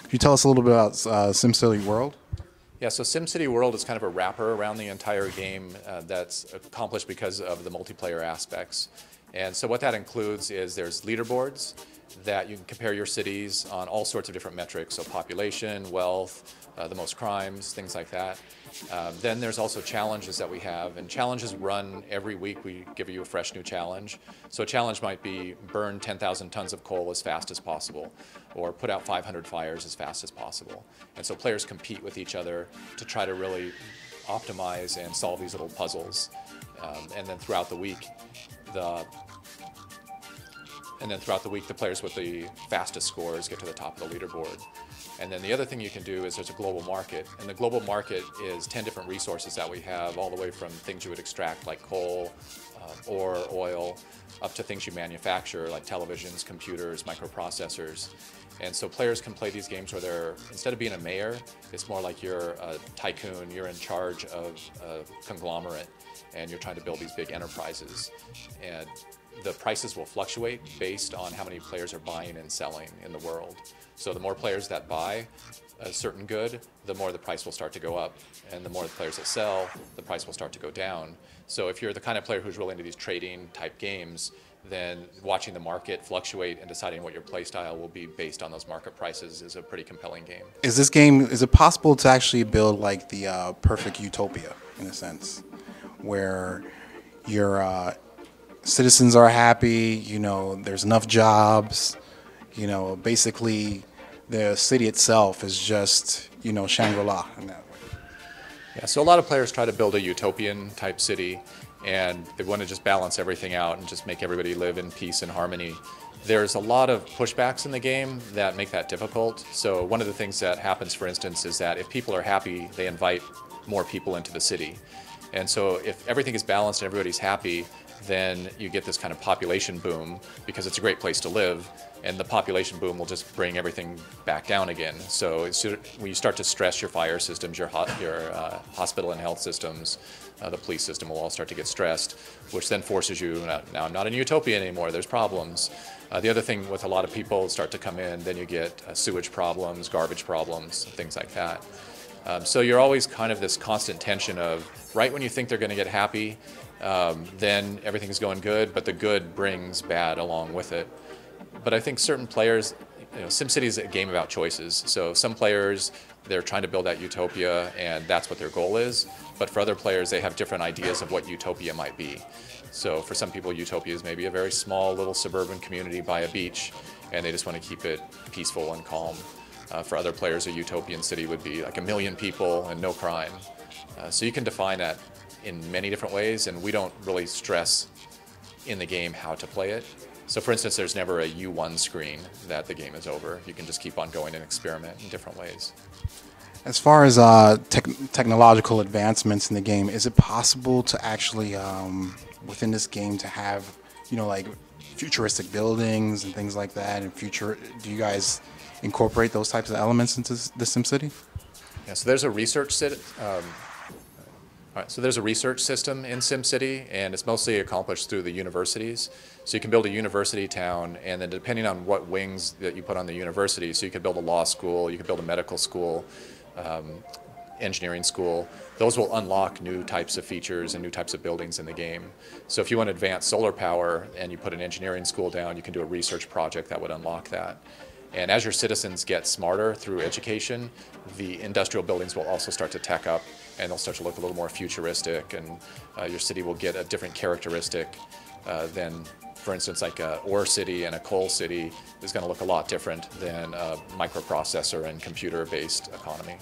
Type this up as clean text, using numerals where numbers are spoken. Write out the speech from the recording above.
Could you tell us a little bit about SimCity World? Yeah, so SimCity World is kind of a wrapper around the entire game that's accomplished because of the multiplayer aspects. And so what that includes is there's leaderboards that you can compare your cities on all sorts of different metrics, so population, wealth, the most crimes, things like that. Then there's also challenges that we have, and challenges run every week. We give you a fresh new challenge. So a challenge might be burn 10,000 tons of coal as fast as possible, or put out 500 fires as fast as possible. And so players compete with each other to try to really optimize and solve these little puzzles. And then throughout the week, the players with the fastest scores get to the top of the leaderboard. And then the other thing you can do is there's a global market. And the global market is 10 different resources that we have, all the way from things you would extract like coal, or oil, up to things you manufacture like televisions, computers, microprocessors. And so players can play these games where they're, instead of being a mayor, it's more like you're a tycoon, you're in charge of a conglomerate, and you're trying to build these big enterprises. And the prices will fluctuate based on how many players are buying and selling in the world. So the more players that buy a certain good, the more the price will start to go up. And the more the players that sell, the price will start to go down. So if you're the kind of player who's really into these trading type games, then watching the market fluctuate and deciding what your play style will be based on those market prices is a pretty compelling game. Is it possible to actually build like the perfect utopia, in a sense, where your citizens are happy, there's enough jobs, basically the city itself is just, Shangri-La in that way? Yeah, so a lot of players try to build a utopian type city, and they want to just balance everything out and just make everybody live in peace and harmony. There's a lot of pushbacks in the game that make that difficult. So one of the things that happens, for instance, is that if people are happy, they invite more people into the city. And so if everything is balanced and everybody's happy, then you get this kind of population boom because it's a great place to live, and the population boom will just bring everything back down again. So when you start to stress your fire systems, your hospital and health systems, the police system will all start to get stressed, which then forces you, now I'm not in utopia anymore, there's problems. The other thing with a lot of people start to come in, then you get sewage problems, garbage problems, things like that. So you're always kind of this constant tension of, right when you think they're going to get happy, then everything is going good, but the good brings bad along with it. But I think certain players, SimCity is a game about choices. So some players, they're trying to build that utopia, and that's what their goal is. But for other players, they have different ideas of what utopia might be. So for some people, utopia is maybe a very small little suburban community by a beach, and they just want to keep it peaceful and calm. For other players, a utopian city would be like 1 million people and no crime. So you can define that in many different ways, and we don't really stress in the game how to play it. So for instance, there's never a U1 screen that the game is over. You can just keep on going and experiment in different ways. As far as technological advancements in the game, is it possible to actually, within this game, to have, like futuristic buildings and things like that? And do you guys incorporate those types of elements into the SimCity? Yeah, so there's a research system in SimCity, and it's mostly accomplished through the universities. So you can build a university town, and then depending on what wings that you put on the university, so you could build a law school, you could build a medical school, engineering school, those will unlock new types of features and new types of buildings in the game. So if you want advanced solar power and you put an engineering school down, you can do a research project that would unlock that. And as your citizens get smarter through education, the industrial buildings will also start to tech up, and they'll start to look a little more futuristic, and your city will get a different characteristic than, for instance, like a ore city and a coal city is going to look a lot different than a microprocessor and computer-based economy.